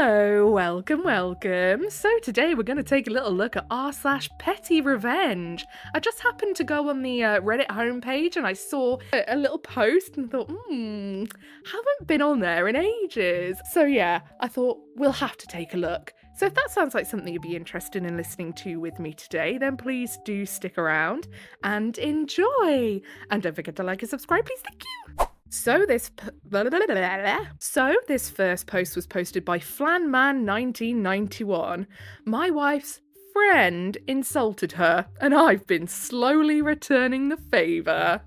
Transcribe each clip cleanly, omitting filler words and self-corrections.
Hello, welcome. So today we're going to take a little look at r/PettyRevenge. I just happened to go on the Reddit homepage and I saw a little post and thought, haven't been on there in ages. So yeah, I thought we'll have to take a look. So if that sounds like something you'd be interested in listening to with me today, then please do stick around and enjoy. And don't forget to like and subscribe, please. Thank you. So this first post was posted by Flanman1991. My wife's friend insulted her, and I've been slowly returning the favour.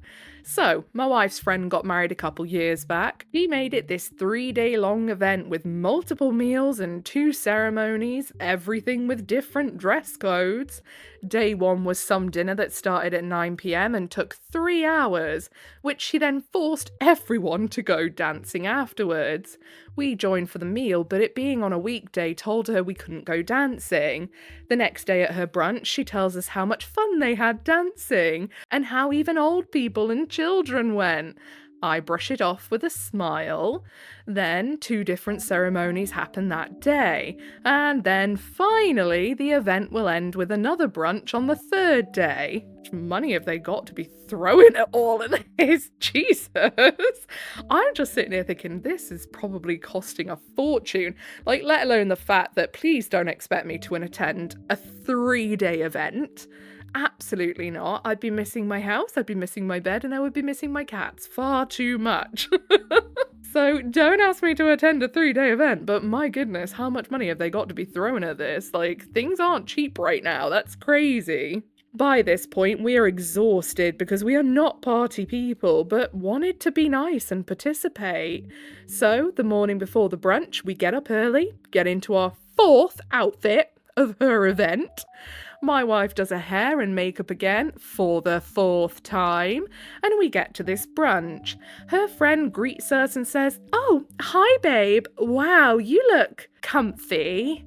So, my wife's friend got married a couple years back. She made it this 3-day-long event with multiple meals and 2 ceremonies, everything with different dress codes. Day 1 was some dinner that started at 9 p.m. and took 3 hours, which she then forced everyone to go dancing afterwards. We joined for the meal, but it being on a weekday told her we couldn't go dancing. The next day at her brunch, she tells us how much fun they had dancing, and how even old people and children went. I brush it off with a smile. Then 2 different ceremonies happen that day. And then finally, the event will end with another brunch on the 3rd day. How much money have they got to be throwing it all in this? Jesus. I'm just sitting here thinking this is probably costing a fortune. Like, let alone the fact that please don't expect me to attend a 3-day event. Absolutely not. I'd be missing my house, I'd be missing my bed, and I would be missing my cats far too much. So don't ask me to attend a 3-day event, but my goodness, how much money have they got to be throwing at this? Like, things aren't cheap right now. That's crazy. By this point, we are exhausted because we are not party people, but wanted to be nice and participate. So, the morning before the brunch, we get up early, get into our 4th outfit of her event. My wife does her hair and makeup again for the 4th time, and we get to this brunch. Her friend greets us and says, "Oh, hi babe. Wow, you look comfy."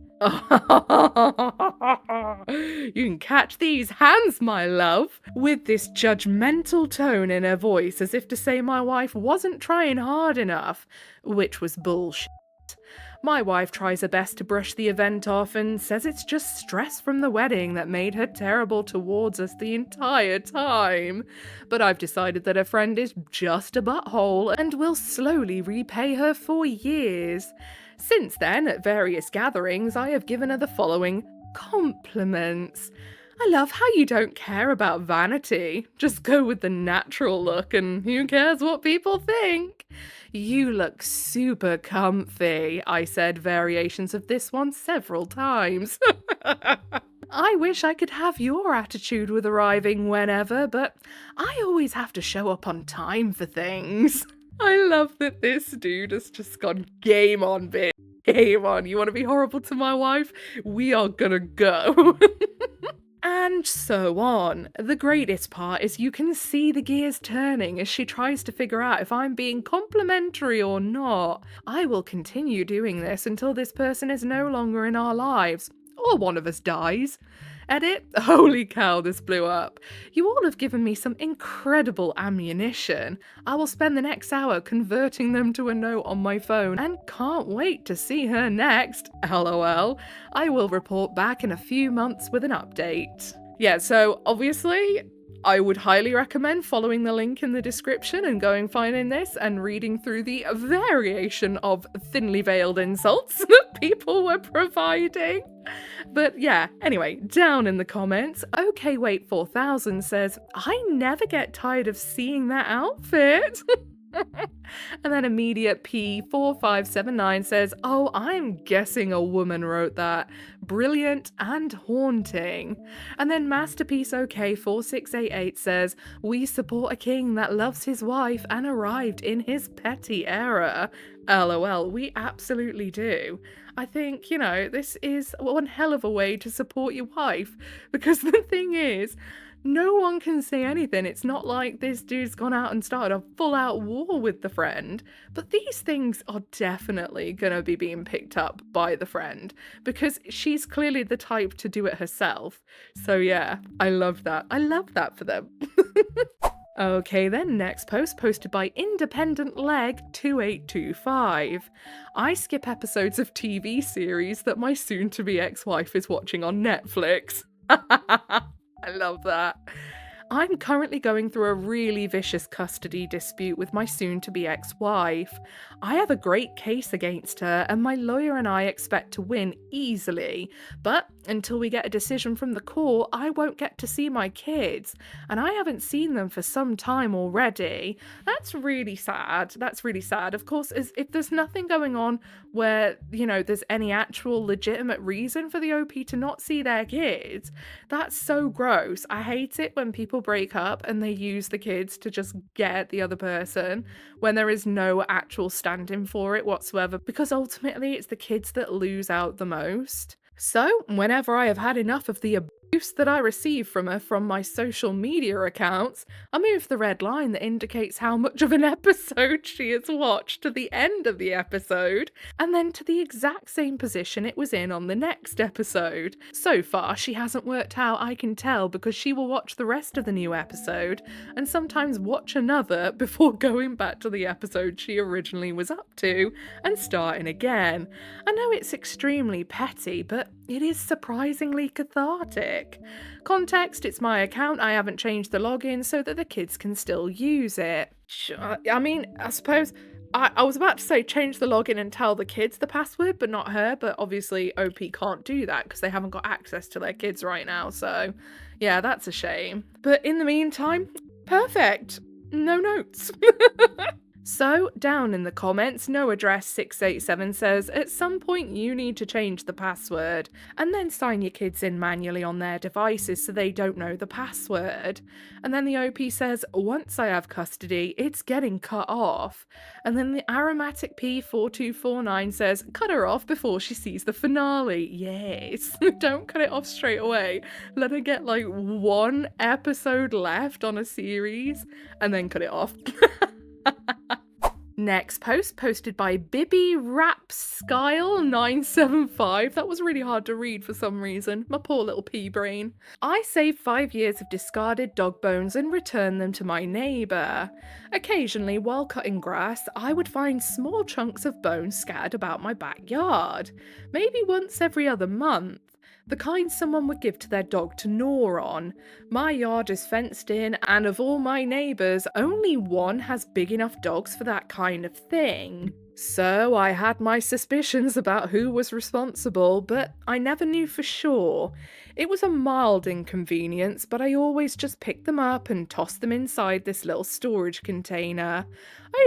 You can catch these hands, my love, with this judgmental tone in her voice, as if to say my wife wasn't trying hard enough, which was bullshit. My wife tries her best to brush the event off and says it's just stress from the wedding that made her terrible towards us the entire time. But I've decided that her friend is just a butthole and will slowly repay her for years. Since then, at various gatherings, I have given her the following compliments. I love how you don't care about vanity. Just go with the natural look and who cares what people think? You look super comfy. I said variations of this one several times. I wish I could have your attitude with arriving whenever, but I always have to show up on time for things. I love that this dude has just gone, game on, bitch. Game on. You want to be horrible to my wife? We are gonna go. And so on. The greatest part is you can see the gears turning as she tries to figure out if I'm being complimentary or not. I will continue doing this until this person is no longer in our lives, or one of us dies. Edit? Holy cow, this blew up. You all have given me some incredible ammunition. I will spend the next hour converting them to a note on my phone and can't wait to see her next. LOL. I will report back in a few months with an update. Yeah, so obviously, I would highly recommend following the link in the description and going finding this and reading through the variation of thinly veiled insults that people were providing. But yeah, anyway, down in the comments, OK Wait 4000 says, I never get tired of seeing that outfit. And then Immediate P4579 says, oh, I'm guessing a woman wrote that. Brilliant and haunting. And then Masterpiece OK 4688 says, we support a king that loves his wife and arrived in his petty era. LOL, we absolutely do. I think, you know, this is one hell of a way to support your wife, because the thing is, no one can say anything. It's not like this dude's gone out and started a full-out war with the friend. But these things are definitely going to be being picked up by the friend, because she's clearly the type to do it herself. So yeah, I love that. I love that for them. Okay then, next post posted by Independent Leg 2825. I skip episodes of TV series that my soon-to-be ex-wife is watching on Netflix. I love that. I'm currently going through a really vicious custody dispute with my soon-to-be ex-wife. I have a great case against her, and my lawyer and I expect to win easily. But until we get a decision from the court, I won't get to see my kids, and I haven't seen them for some time already. That's really sad. That's really sad. Of course, if there's nothing going on where, there's any actual legitimate reason for the OP to not see their kids, that's so gross. I hate it when people break up and they use the kids to just get at the other person when there is no actual stand-in for it whatsoever, because ultimately it's the kids that lose out the most. So, whenever I have had enough of the abuse that I receive from her from my social media accounts, I move the red line that indicates how much of an episode she has watched to the end of the episode, and then to the exact same position it was in on the next episode. So far, she hasn't worked out, I can tell, because she will watch the rest of the new episode, and sometimes watch another before going back to the episode she originally was up to, and starting again. I know it's extremely petty, but it is surprisingly cathartic. Context, it's my account, I haven't changed the login so that the kids can still use it. I suppose I was about to say change the login and tell the kids the password, but not her, but obviously OP can't do that because they haven't got access to their kids right now, so yeah, that's a shame. But in the meantime, perfect. No notes. So, down in the comments, no address 687 says, at some point you need to change the password, and then sign your kids in manually on their devices so they don't know the password. And then the OP says, once I have custody, it's getting cut off. And then the aromatic P4249 says, cut her off before she sees the finale. Yes, don't cut it off straight away. Let her get like one episode left on a series, and then cut it off. Next post posted by Bibby Rapskyle 975. That was really hard to read for some reason. My poor little pea brain. I saved 5 years of discarded dog bones and returned them to my neighbour. Occasionally, while cutting grass, I would find small chunks of bone scattered about my backyard. Maybe once every other month. The kind someone would give to their dog to gnaw on. My yard is fenced in, and of all my neighbours, only one has big enough dogs for that kind of thing. So I had my suspicions about who was responsible, but I never knew for sure. It was a mild inconvenience, but I always just picked them up and tossed them inside this little storage container.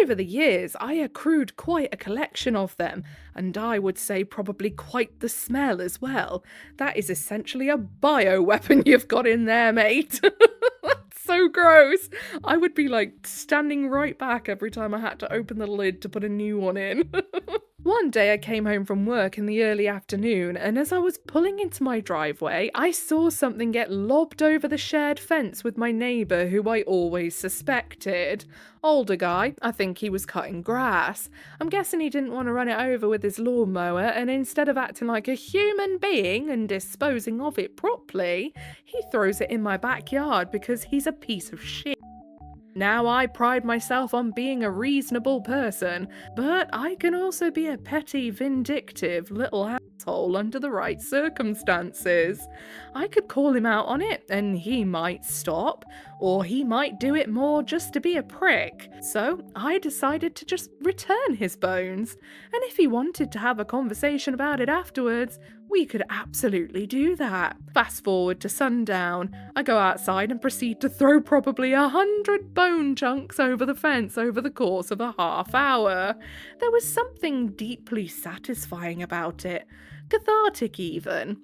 Over the years, I accrued quite a collection of them, and I would say probably quite the smell as well. That is essentially a bioweapon you've got in there, mate. So gross. I would be like standing right back every time I had to open the lid to put a new one in. One day I came home from work in the early afternoon, and as I was pulling into my driveway, I saw something get lobbed over the shared fence with my neighbour who I always suspected. Older guy, I think he was cutting grass. I'm guessing he didn't want to run it over with his lawnmower, and instead of acting like a human being and disposing of it properly, he throws it in my backyard because he's a piece of shit. Now, I pride myself on being a reasonable person, but I can also be a petty, vindictive little asshole under the right circumstances. I could call him out on it, and he might stop, or he might do it more just to be a prick. So I decided to just return his bones, and if he wanted to have a conversation about it afterwards, we could absolutely do that. Fast forward to sundown. I go outside and proceed to throw probably 100 bone chunks over the fence over the course of a half hour. There was something deeply satisfying about it. Cathartic even.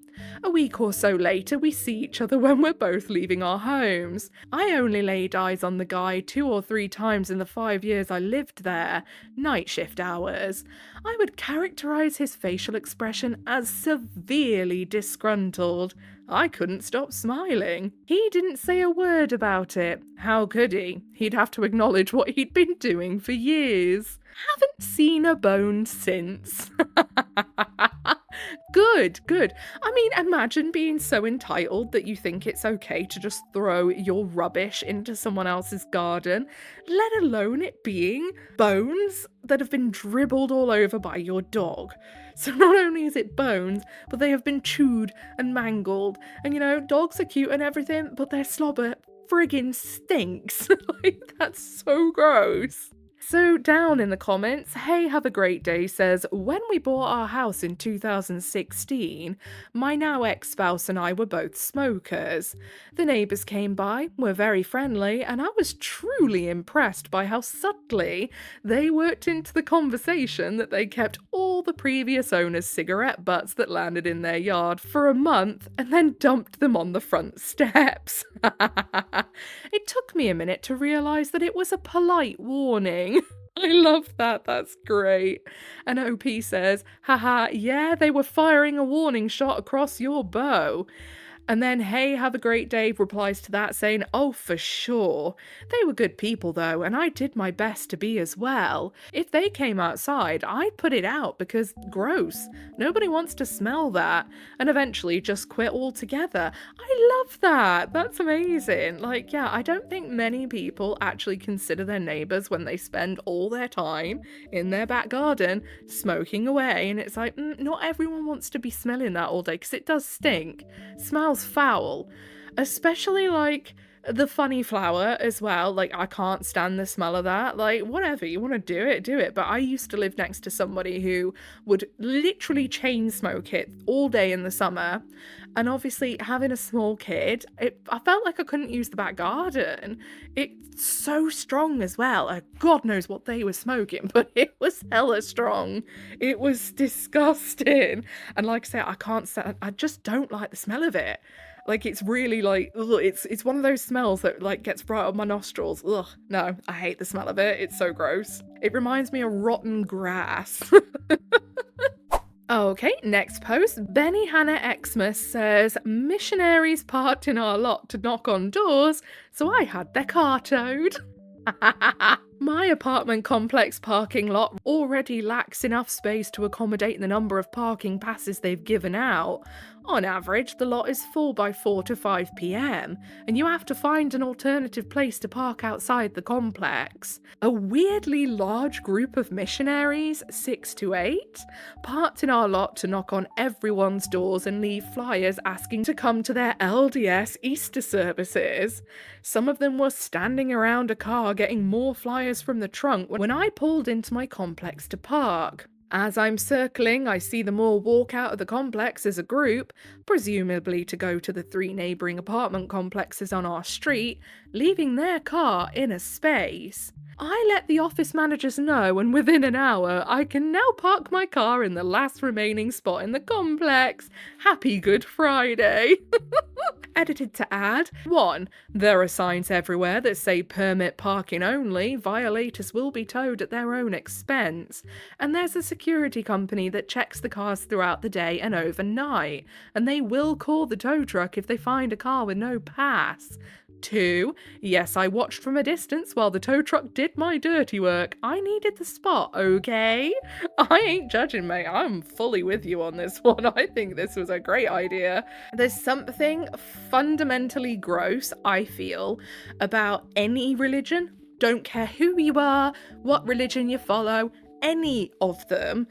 A week or so later, we see each other when we're both leaving our homes. I only laid eyes on the guy 2 or 3 times in the 5 years I lived there, night shift hours. I would characterize his facial expression as severely disgruntled. I couldn't stop smiling. He didn't say a word about it. How could he? He'd have to acknowledge what he'd been doing for years. Haven't seen a bone since. Good, good. I mean, imagine being so entitled that you think it's okay to just throw your rubbish into someone else's garden, let alone it being bones that have been dribbled all over by your dog. So not only is it bones, but they have been chewed and mangled. And you know, dogs are cute and everything, but their slobber friggin' stinks. Like, that's so gross. So down in the comments, Hey Have a Great Day says, when we bought our house in 2016, my now ex-spouse and I were both smokers. The neighbours came by, were very friendly, and I was truly impressed by how subtly they worked into the conversation that they kept all the previous owners' cigarette butts that landed in their yard for a month and then dumped them on the front steps. It took me a minute to realise that it was a polite warning. I love that, that's great. And OP says, haha, yeah, they were firing a warning shot across your bow. And then Hey Have a Great Day replies to that saying, oh, for sure. They were good people though, and I did my best to be as well. If they came outside, I'd put it out because gross. Nobody wants to smell that. And eventually just quit altogether. I love that. That's amazing. Like, yeah, I don't think many people actually consider their neighbours when they spend all their time in their back garden smoking away. And it's like, not everyone wants to be smelling that all day because it does stink. Smells foul, especially like the funny flower as well. Like, I can't stand the smell of that. Like, whatever, you want to do it. But I used to live next to somebody who would literally chain smoke it all day in the summer. And obviously having a small kid, I felt like I couldn't use the back garden. It's so strong as well. God knows what they were smoking, but it was hella strong. It was disgusting. And like I say, I just don't like the smell of it. Like, it's really like, ugh, it's one of those smells that like gets right up my nostrils. Ugh, no, I hate the smell of it. It's so gross. It reminds me of rotten grass. Okay, next post. Benny Hannah Xmas says, missionaries parked in our lot to knock on doors, so I had their car towed. My apartment complex parking lot already lacks enough space to accommodate the number of parking passes they've given out. On average, the lot is full by 4 to 5 p.m, and you have to find an alternative place to park outside the complex. A weirdly large group of missionaries, 6 to 8, parked in our lot to knock on everyone's doors and leave flyers asking to come to their LDS Easter services. Some of them were standing around a car getting more flyers from the trunk when I pulled into my complex to park. As I'm circling, I see them all walk out of the complex as a group, presumably to go to the 3 neighbouring apartment complexes on our street, leaving their car in a space. I let the office managers know, and within an hour, I can now park my car in the last remaining spot in the complex. Happy Good Friday! Edited to add, 1. There are signs everywhere that say permit parking only, violators will be towed at their own expense. And there's a security company that checks the cars throughout the day and overnight, and they will call the tow truck if they find a car with no pass. 2. Yes, I watched from a distance while the tow truck did my dirty work. I needed the spot, okay? I ain't judging, mate. I'm fully with you on this one. I think this was a great idea. There's something fundamentally gross, I feel, about any religion. Don't care who you are, what religion you follow, any of them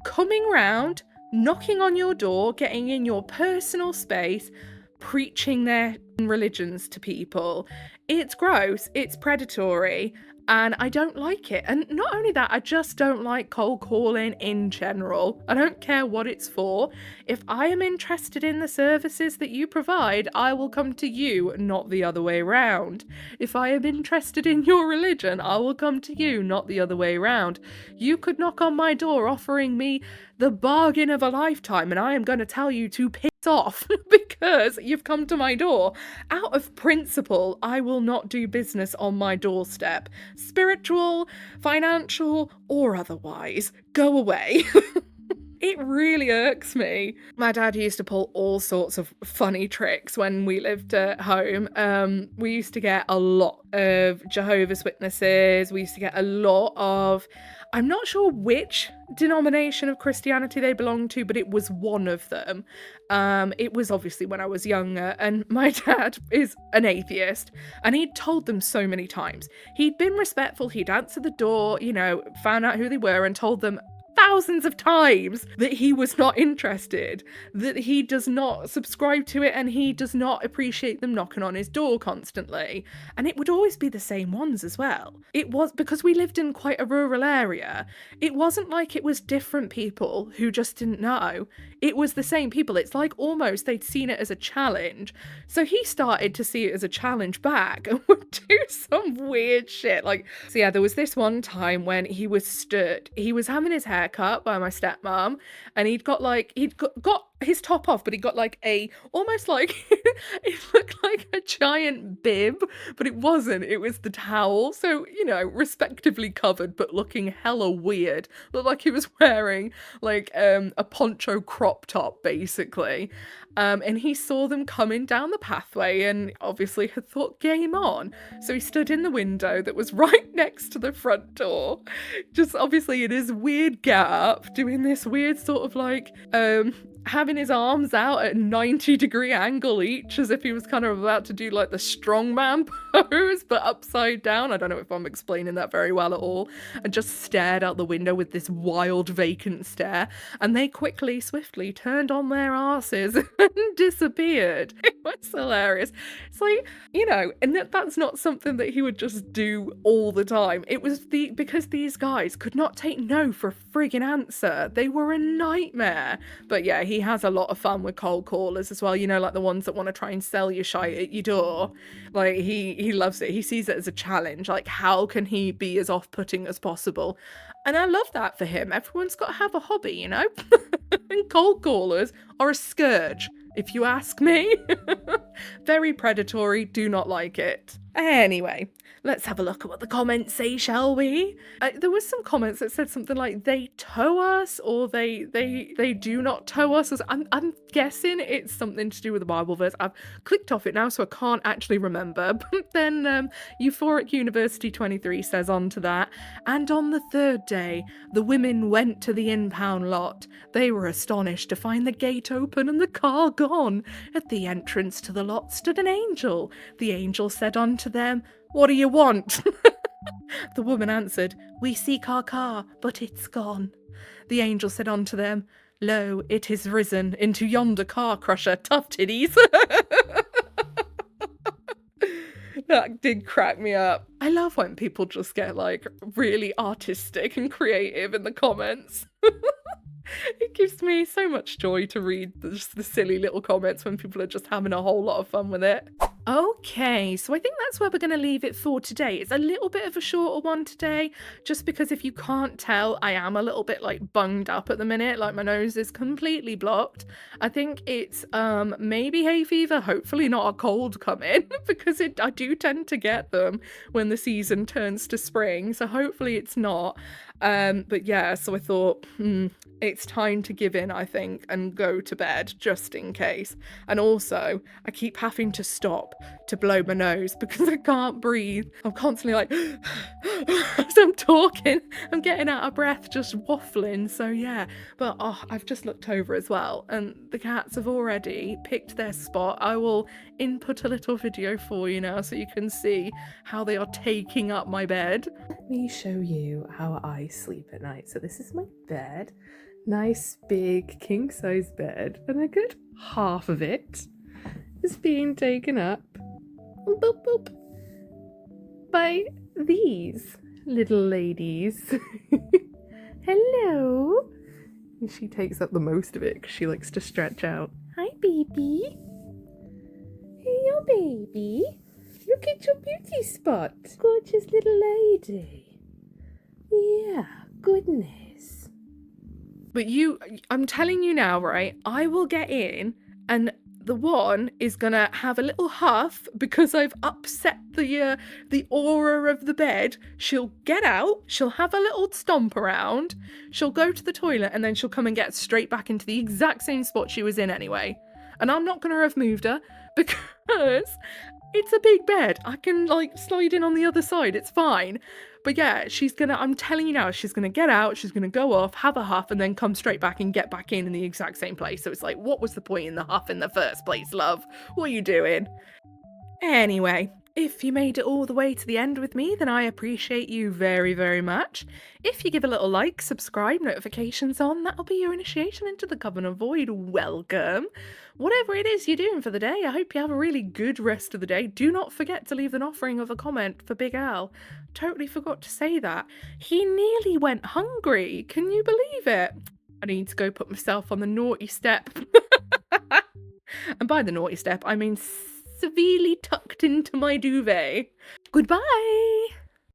coming round, knocking on your door, getting in your personal space, preaching their religions to people. It's gross, it's predatory, and I don't like it. And not only that, I just don't like cold calling in general. I don't care what it's for. If I am interested in the services that you provide, I will come to you, not the other way around. If I am interested in your religion, I will come to you, not the other way around. You could knock on my door offering me the bargain of a lifetime, and I am going to tell you to piss off because you've come to my door. Out of principle, I will not do business on my doorstep. Spiritual, financial, or otherwise. Go away. It really irks me. My dad used to pull all sorts of funny tricks when we lived at home. We used to get a lot of Jehovah's Witnesses. We used to get a lot of, I'm not sure which denomination of Christianity they belonged to, but it was one of them. It was obviously when I was younger, and my dad is an atheist, and he'd told them so many times. He'd been respectful, he'd answered the door, found out who they were and told them thousands of times that he was not interested, that he does not subscribe to it, and he does not appreciate them knocking on his door constantly. And it would always be the same ones as well. It was because we lived in quite a rural area. It wasn't like it was different people who just didn't know. It was the same people. It's like almost they'd seen it as a challenge. So he started to see it as a challenge back and would do some weird shit. So yeah, there was this one time when he was having his hair cut by my stepmom, and he'd got his top off, but he got almost like it looked like a giant bib, but it wasn't. It was the towel. So, respectively covered, but looking hella weird. Looked like he was wearing a poncho crop top, basically. And he saw them coming down the pathway and obviously had thought game on. So he stood in the window that was right next to the front door, just obviously in his weird get-up, doing this weird sort of having his arms out at 90-degree angle each, as if he was kind of about to do the strongman pose, but upside down. I don't know if I'm explaining that very well at all. And just stared out the window with this wild vacant stare. And they swiftly turned on their asses and disappeared. It was hilarious. It's and that's not something that he would just do all the time. It was because these guys could not take no for a friggin' answer. They were a nightmare. But yeah, he has a lot of fun with cold callers as well, the ones that want to try and sell you shite at your door. He loves it. He sees it as a challenge. How can he be as off-putting as possible? And I love that for him. Everyone's got to have a hobby, And cold callers are a scourge, if you ask me. Very predatory, do not like it. Anyway, let's have a look at what the comments say, shall we? There was some comments that said something like they tow us, or they do not tow us. I'm guessing it's something to do with the Bible verse. I've clicked off it now, so I can't actually remember. But then Euphoric University 23 says on to that, and on the third day, the women went to the impound lot. They were astonished to find the gate open and the car gone. At the entrance to the lot stood an angel. The angel said unto them, "What do you want?" The woman answered, "We seek our car, but it's gone." The angel said unto them, "Lo, it is risen into yonder car crusher, tough titties." That did crack me up. I love when people just get really artistic and creative in the comments. It gives me so much joy to read just the silly little comments when people are just having a whole lot of fun with it. Okay, so I think that's where we're going to leave it for today. It's a little bit of a shorter one today, just because if you can't tell, I am a little bit bunged up at the minute, my nose is completely blocked. I think it's maybe hay fever, hopefully not a cold coming, because I do tend to get them when the season turns to spring, so hopefully it's not. But yeah, so I thought, it's time to give in, I think, and go to bed, just in case. And also, I keep having to stop to blow my nose because I can't breathe. I'm constantly as I'm talking, I'm getting out of breath, just waffling, so yeah. But I've just looked over as well, and the cats have already picked their spot. I will input a little video for you now so you can see how they are taking up my bed. Let me show you how I sleep at night. So this is my bed. Nice big king size bed, and a good half of it is being taken up boop, boop, by these little ladies. Hello. And she takes up the most of it because she likes to stretch out. Hi, baby. Hey, baby. Look at your beauty spot. Gorgeous little lady. Yeah, goodness. But I'm telling you now, right? I will get in and the one is gonna have a little huff because I've upset the aura of the bed. She'll get out, she'll have a little stomp around, she'll go to the toilet, and then she'll come and get straight back into the exact same spot she was in anyway. And I'm not gonna have moved her because it's a big bed. I can like slide in on the other side, it's fine. But yeah, I'm telling you now, she's gonna get out, she's gonna go off, have a huff, and then come straight back and get back in the exact same place. So it's like, what was the point in the huff in the first place, love? What are you doing? Anyway, if you made it all the way to the end with me, then I appreciate you very, very much. If you give a little like, subscribe, notifications on, that'll be your initiation into the Covenant Void. Welcome. Whatever it is you're doing for the day, I hope you have a really good rest of the day. Do not forget to leave an offering of a comment for Big Al. Totally forgot to say that. He nearly went hungry. Can you believe it? I need to go put myself on the naughty step. And by the naughty step, I mean severely tucked into my duvet. Goodbye!